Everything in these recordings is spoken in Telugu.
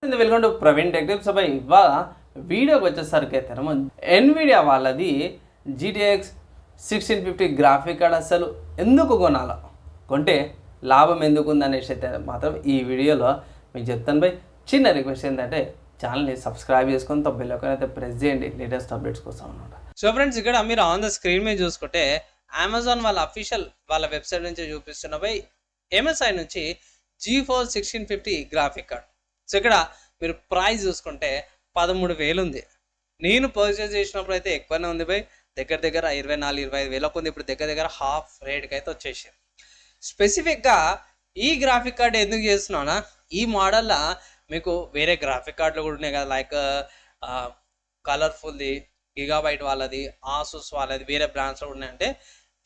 Welcome to Praveen tech tips. ఇవాళ వీడియోకి వచ్చేసరికి అయితే ఎన్విడియా వాళ్ళది GTX 1650 గ్రాఫిక్ కార్డ్ అసలు ఎందుకు కొనాలో, కొంటే లాభం ఎందుకు ఉందనేసి అయితే మాత్రం ఈ వీడియోలో మీకు చెప్తాను బై. చిన్న రిక్వెస్ట్ ఏంటంటే ఛానల్ని సబ్స్క్రైబ్ చేసుకొని బెల్ ఐకాన్ అయితే ప్రెస్ చేయండి లేటెస్ట్ అప్డేట్స్ కోసం అనమాట. సో ఫ్రెండ్స్, ఇక్కడ మీరు ఆన్ ద స్క్రీన్ మీద చూసుకుంటే అమెజాన్ వాళ్ళ అఫీషియల్ వాళ్ళ వెబ్సైట్ నుంచి చూపిస్తున్న బై MSI నుంచి GeForce 1650 గ్రాఫిక్ కార్డ్. సో ఇక్కడ మీరు ప్రైస్ చూసుకుంటే 13,000 ఉంది. నేను పర్చేస్ చేసినప్పుడు అయితే ఎక్కువనే ఉంది బై, దగ్గర 24-25 వేలకు ఉంది. ఇప్పుడు దగ్గర హాఫ్ రేట్కి అయితే వచ్చేసింది. స్పెసిఫిక్గా ఈ గ్రాఫిక్ కార్డ్ ఎందుకు చేస్తున్నానా, ఈ మోడల్లో మీకు వేరే గ్రాఫిక్ కార్డులు కూడా ఉన్నాయి కదా, లైక్ కలర్ఫుల్ది, గిగాబైట్ వాళ్ళది, ఆసూస్ వాళ్ళది, వేరే బ్రాండ్స్లో ఉన్నాయంటే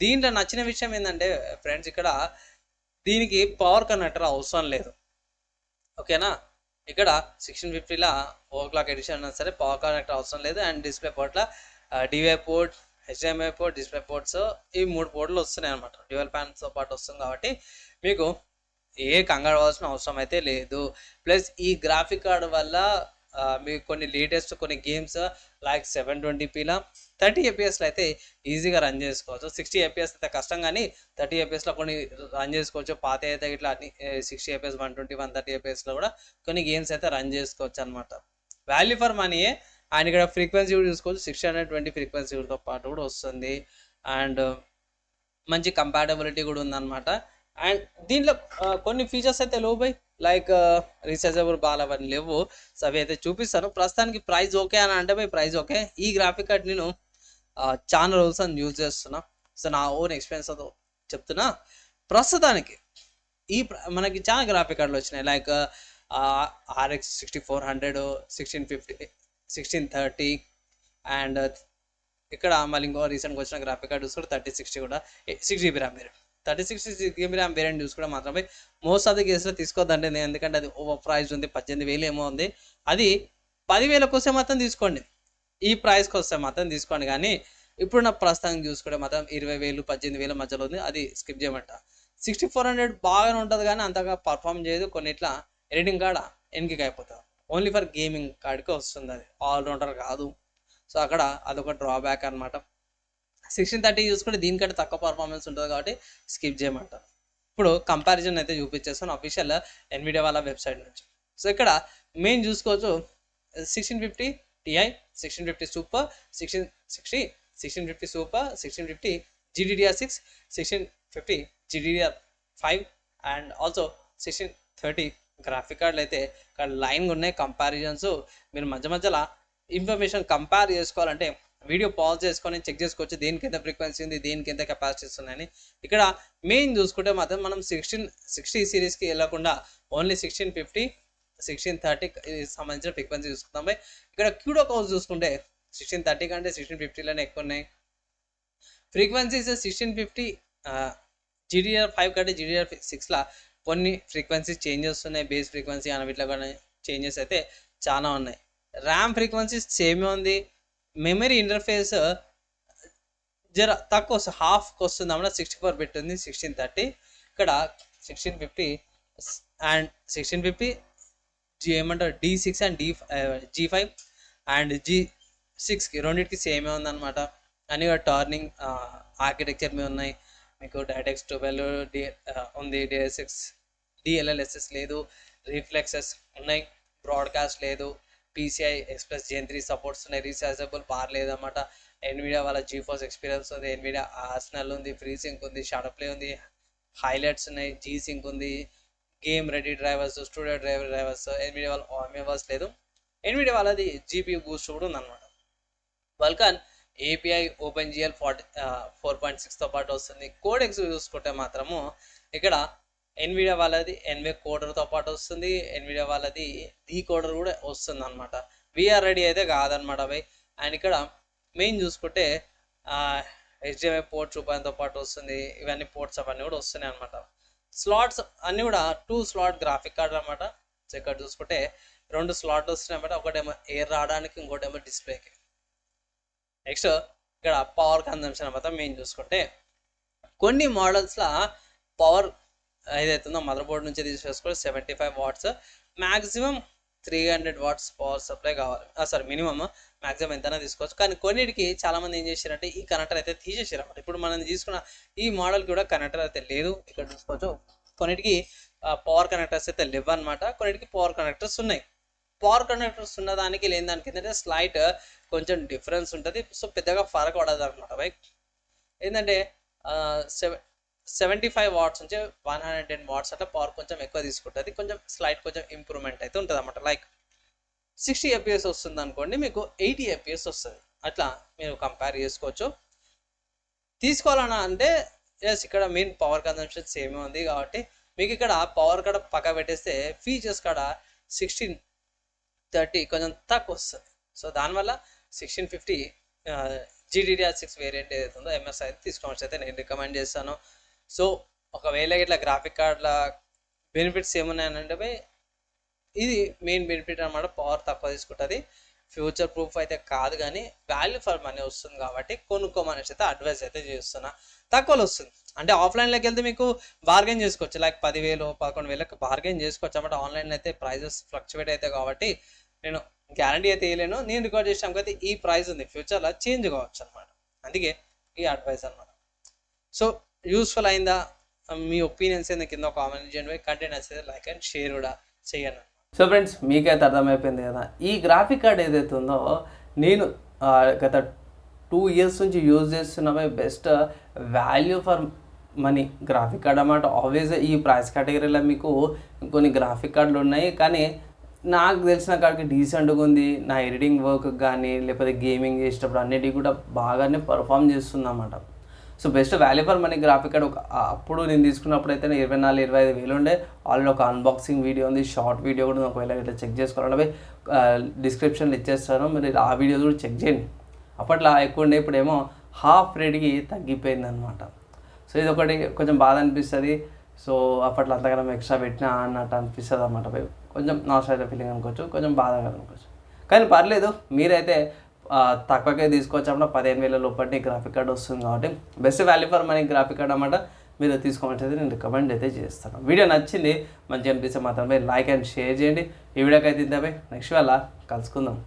దీంట్లో నచ్చిన విషయం ఏంటంటే ఫ్రెండ్స్, ఇక్కడ దీనికి పవర్ కనెక్టర్ అవసరం లేదు. ఓకేనా, ఇక్కడ 1650లా 4 o'clock ఎడిషన్ అయినా సరే పవర్ కనెక్టర్ అవసరం లేదు. అండ్ డిస్ప్లే పోర్ట్లో DVI port, HDMI port, display ports, ఈ 3 పోర్ట్లు వస్తున్నాయి అనమాట. డ్యూయల్ ప్యాన్స్తో పాటు వస్తుంది కాబట్టి మీకు ఏ కంగారు అవ్వాల్సిన అవసరం అయితే లేదు. ప్లస్ ఈ గ్రాఫిక్ కార్డ్ వల్ల మీకు కొన్ని లేటెస్ట్ కొన్ని గేమ్స్ లైక్ 720pలో 30 fpsలో అయితే ఈజీగా రన్ చేసుకోవచ్చు. 60 fps అయితే కష్టం, కానీ 30 fpsలో కొన్ని రన్ చేసుకోవచ్చు. పాత అయితే ఇట్లా అన్ని 60 fps, 120, 130 fpsలో కూడా కొన్ని గేమ్స్ అయితే రన్ చేసుకోవచ్చు అనమాట. వాల్యూ ఫర్ మనీయే. అండ్ ఇక్కడ ఫ్రీక్వెన్సీ కూడా చూసుకోవచ్చు, 620 ఫ్రీక్వెన్సీతో పాటు కూడా వస్తుంది. అండ్ మంచి కంపాటబిలిటీ కూడా ఉందన్నమాట. అండ్ దీంట్లో కొన్ని ఫీచర్స్ అయితే లేవు బై, లైక్ రీచార్జబుల్ బాల్ అవన్నీ లేవు. సో అవి అయితే చూపిస్తాను. ప్రస్తుతానికి ప్రైస్ ఓకే అని అంటే బై ప్రైస్ ఓకే. ఈ గ్రాఫిక్ కార్డ్ నేను చాలా రోజులు అని యూజ్ చేస్తున్నా. సో నా ఓన్ ఎక్స్పీరియన్స్తో చెప్తున్నా. ప్రస్తుతానికి మనకి చాలా గ్రాఫిక్ కార్డులు వచ్చినాయి, లైక్ RX 6400, 1650, 1630. అండ్ ఇక్కడ మళ్ళీ ఇంకో రీసెంట్గా వచ్చిన గ్రాఫిక్ కార్డ్ చూసుకుంటే 3060 కూడా 6GB RAM variant. 36GB RAM variant చూసుకుంటే మాత్రమే మోస్ట్ ఆఫ్ ది కేసులో తీసుకోవద్దండి, ఎందుకంటే అది ఓవర్ ప్రైస్ ఉంది. 18,000 ఏమో ఉంది. అది 10,000కి వస్తే మాత్రం తీసుకోండి, ఈ ప్రైస్కి వస్తే మాత్రం తీసుకోండి. కానీ ఇప్పుడు నా ప్రస్తుతానికి చూసుకుంటే మాత్రం 20,000, 18,000 మధ్యలో ఉంది, అది స్కిప్ చేయమంట. 6400 బాగానే ఉంటుంది, కానీ అంతగా పర్ఫామ్ చేయదు. కొన్నిట్లా ఎడిటింగ్ కార్డ్ ఎన్కి అయిపోతుంది. ఓన్లీ ఫర్ గేమింగ్ కార్డ్కి వస్తుంది, అది ఆల్రౌండర్ కాదు. సో అక్కడ అదొక డ్రాబ్యాక్ అనమాట. 1630 చూసుకుంటే దీనికంటే తక్కువ పర్ఫార్మెన్స్ ఉంటుంది కాబట్టి స్కిప్ చేయమంటారు. ఇప్పుడు కంపారిజన్ అయితే చూపించేస్తాను అఫీషియల్ ఎన్విడియా వాళ్ళ వెబ్సైట్ నుంచి. సో ఇక్కడ మెయిన్ చూసుకోవచ్చు 1650 Ti, 1650 super, 1660, 1650 super, 1650 GDDR6, 1650 GDDR5 and also 1630 graphic కార్డులు అయితే ఇక్కడ లైన్గా ఉన్నాయి. కంపారిజన్స్ మీరు మధ్యలో ఇన్ఫర్మేషన్ కంపేర్ చేసుకోవాలంటే వీడియో పాజ్ చేసుకొని చెక్ చేసుకోవచ్చు, దేనికి ఎంత ఫ్రీక్వెన్సీ ఉంది, దేనికి ఎంత కెపాసిటీస్ ఉన్నాయని. ఇక్కడ మెయిన్ చూసుకుంటే మాత్రం మనం 1660 సిరీస్కి వెళ్ళకుండా ఓన్లీ 1650, 1630 సంబంధించిన ఫ్రీక్వెన్సీ చూసుకుందాం. ఇక్కడ క్యూడో కౌస్ చూసుకుంటే 1630 కంటే 1650లోనే ఎక్కువ ఉన్నాయి. ఫ్రీక్వెన్సీస్ 1650 GDDR5 కంటే GDDR6లా కొన్ని ఫ్రీక్వెన్సీస్ చేంజెస్ ఉన్నాయి. బేస్ ఫ్రీక్వెన్సీ అని వీటిలో కూడా చేంజెస్ అయితే చాలా ఉన్నాయి. ర్యామ్ ఫ్రీక్వెన్సీస్ సేమే ఉంది. మెమరీ ఇంటర్ఫేస్ జర తక్కువ వస్తుంది, హాఫ్కి వస్తుంది అన్నమాట. 64 బిట్ ఉంది 1630. ఇక్కడ 1650 అండ్ 1650 ఏమంటారు D6 అండ్ G5 అండ్ G6కి రెండింటికి సేమే ఉందన్నమాట. అని టర్నింగ్ ఆర్కిటెక్చర్ మీద ఉన్నాయి. మీకు డైరెక్ట్X 12 ఉంది, DLSS లేదు, రిఫ్లెక్సెస్ ఉన్నాయి, బ్రాడ్కాస్ట్ లేదు, PCI Express Gen 3 సపోర్ట్స్ ఉన్నాయి, రీచార్జబుల్ బార్ లేదన్నమాట. ఎన్విడియా వాళ్ళ GeForce ఎక్స్పీరియన్స్ ఉంది, ఎన్విడియా ఆర్సెనల్ ఉంది, ఫ్రీ సింక్ ఉంది, షాడో ప్లే ఉంది, హైలైట్స్ ఉన్నాయి, G-Sync ఉంది, game ready drivers, studio drivers. Nvidia వాళ్ళ OMFS లేదు. ఎన్విడియా వాళ్ళది GPU బూస్ట్ కూడా ఉందన్నమాట. వల్కాన్ API OpenGL 4.6తో పాటు వస్తుంది. కోడెక్స్ చూసుకుంటే మాత్రము ఇక్కడ ఎన్విడియా వాళ్ళది NVIDIA కోడర్తో పాటు వస్తుంది. ఎన్విడియా వాళ్ళది కోడర్ కూడా వస్తుంది అనమాట. విఆర్ రెడీ అయితే కాదనమాట బై. అండ్ ఇక్కడ మెయిన్ చూసుకుంటే HDMI పోర్ట్స్ రూపాయలతో పాటు వస్తుంది. ఇవన్నీ పోర్ట్స్ అవన్నీ కూడా వస్తున్నాయి అనమాట. స్లాట్స్ అన్నీ కూడా 2 స్లాట్ గ్రాఫిక్ కార్డ్ అనమాట. సో ఇక్కడ చూసుకుంటే 2 స్లాట్లు వస్తున్నాయి అనమాట. ఒకటేమో ఎయిర్ రావడానికి, ఇంకోటేమో డిస్ప్లేకి. నెక్స్ట్ ఇక్కడ పవర్ కన్జంప్షన్ అనమాట. మెయిన్ చూసుకుంటే కొన్ని మోడల్స్లో పవర్ ఏదైతుందో మదర్ బోర్డ్ నుంచి తీసేసుకోవాలి 75 watts. Maximum 300 watts power supply కావాలి. సారీ, మినిమమ్, మ్యాక్సిమం ఎంతైనా తీసుకోవచ్చు. కానీ కొన్నిటికి చాలామంది ఏం చేశారంటే ఈ కనెక్టర్ అయితే తీసేసారు అన్నమాట. ఇప్పుడు మనం తీసుకున్న ఈ మోడల్ కూడా కనెక్టర్ అయితే లేదు, ఇక్కడ చూసుకోవచ్చు. కొన్నిటికి పవర్ కనెక్టర్స్ అయితే లేవు అనమాట, కొన్నిటికి పవర్ కనెక్టర్స్ ఉన్నాయి. పవర్ కనెక్టర్స్ ఉన్న దానికి లేని దానికి ఏంటంటే స్లైట్ కొంచెం డిఫరెన్స్ ఉంటుంది. సో పెద్దగా ఫరక్ పడదు అనమాట. బైక్ ఏంటంటే 75 వాట్స్ నుంచి 110 వాట్స్ అట్లా పవర్ కొంచెం ఎక్కువ తీసుకుంటుంది. కొంచెం స్లైట్ కొంచెం ఇంప్రూవ్మెంట్ అయితే ఉంటుంది అనమాట. లైక్ 60 FPS వస్తుంది అనుకోండి, మీకు 80 FPS వస్తుంది. అట్లా మీరు కంపేర్ చేసుకోవచ్చు. తీసుకోవాలన్నా అంటే ఎస్, ఇక్కడ మెయిన్ పవర్ కన్జంప్షన్ సేమే ఉంది కాబట్టి మీకు ఇక్కడ పవర్ కాడ పక్క పెట్టేస్తే ఫీచర్స్ కాడ 1630 కొంచెం తక్కువ వస్తుంది. సో దానివల్ల 1650 GDDR6 వేరియంట్ ఏదైతే ఉందో MSI తీసుకోవచ్చు అయితే నేను రికమెండ్ చేస్తాను. సో ఒకవేళ ఇట్లా గ్రాఫిక్ కార్డ్ల బెనిఫిట్స్ ఏమున్నాయనంటే ఇది మెయిన్ బెనిఫిట్ అనమాట. పవర్ తక్కువ తీసుకుంటుంది, ఫ్యూచర్ ప్రూఫ్ అయితే కాదు కానీ వాల్యూ ఫర్ మనీ వస్తుంది కాబట్టి కొనుక్కోమనేసి అయితే అడ్వైస్ అయితే చేస్తున్నా. తక్కువలో వస్తుంది అంటే ఆఫ్లైన్లోకి వెళ్తే మీకు బార్గెన్ చేసుకోవచ్చు, లైక్ 10,000 11,000 బార్గెన్ చేసుకోవచ్చు అన్నమాట. ఆన్లైన్ అయితే ప్రైజెస్ ఫ్లక్చువేట్ అవుతాయి కాబట్టి నేను గ్యారంటీ అయితే వేయలేను. నేను రికార్డ్ చేసాం అయితే ఈ ప్రైస్ ఉంది, ఫ్యూచర్లో చేంజ్ కావచ్చు అనమాట. అందుకే ఈ అడ్వైస్ అనమాట. సో యూస్ఫుల్ అయిందా, మీ ఒపీనియన్స్ ఏంది కింద కామెంట్ చేయండి. కంటెంట్ నచ్చితే లైక్ అండ్ షేర్ కూడా చేయండి. సో ఫ్రెండ్స్, మీకైతే అర్థమైపోయింది కదా, ఈ గ్రాఫిక్ కార్డ్ ఏదైతే ఉందో నేను గత 2 years నుంచి యూజ్ చేస్తున్నవే best value for money graphic card అన్నమాట. ఆబ్వియస్గా ఈ ప్రైస్ కేటగిరీలో మీకు కొన్ని గ్రాఫిక్ కార్డులు ఉన్నాయి, కానీ నాకు తెలిసిన కాడికి డీసెంట్గా ఉంది. నా ఎడిటింగ్ వర్క్ కానీ లేకపోతే గేమింగ్ చేసేటప్పుడు అన్నిటికీ కూడా బాగానే పర్ఫామ్ చేస్తుంది అన్నమాట. So best value for money graphic card అప్పుడు నేను తీసుకున్నప్పుడు అయితే 24-25 వేలు ఉండే. ఆల్రెడీ ఒక అన్బాక్సింగ్ వీడియో ఉంది, షార్ట్ వీడియో కూడా ఒకవేళ ఇట్లా చెక్ చేసుకోవాలంటే డిస్క్రిప్షన్లో ఇచ్చేస్తాను, మీరు ఆ వీడియో కూడా చెక్ చేయండి. అప్పట్లో ఎక్కువ ఉండే, ఇప్పుడేమో హాఫ్ రేట్కి తగ్గిపోయింది అనమాట. సో ఇది ఒకటి కొంచెం బాధ అనిపిస్తుంది. సో అప్పట్లో అంతగానం ఎక్స్ట్రా పెట్టినా అన్నట్టు అనిపిస్తుంది అన్నమాట. కొంచెం నాస్టాల్జియా ఫీలింగ్ అనుకోవచ్చు, కొంచెం బాధగా అనుకోవచ్చు. కానీ పర్లేదు, మీరైతే తక్కువకే తీసుకోవచ్చు అన్నమాట. 15,000 లోపటి గ్రాఫిక్ కార్డ్ వస్తుంది కాబట్టి best value for money graphic card అన్నమాట. మీరు తీసుకోమంటే నేను రికమెండ్ అయితే చేస్తాను. వీడియో నచ్చింది, మంచిగా అనిపిస్తే మాత్రమే లైక్ అండ్ షేర్ చేయండి. ఈ వీడియోకి అయితే ఇంతే, నెక్స్ట్ వేళ కలుసుకుందాం.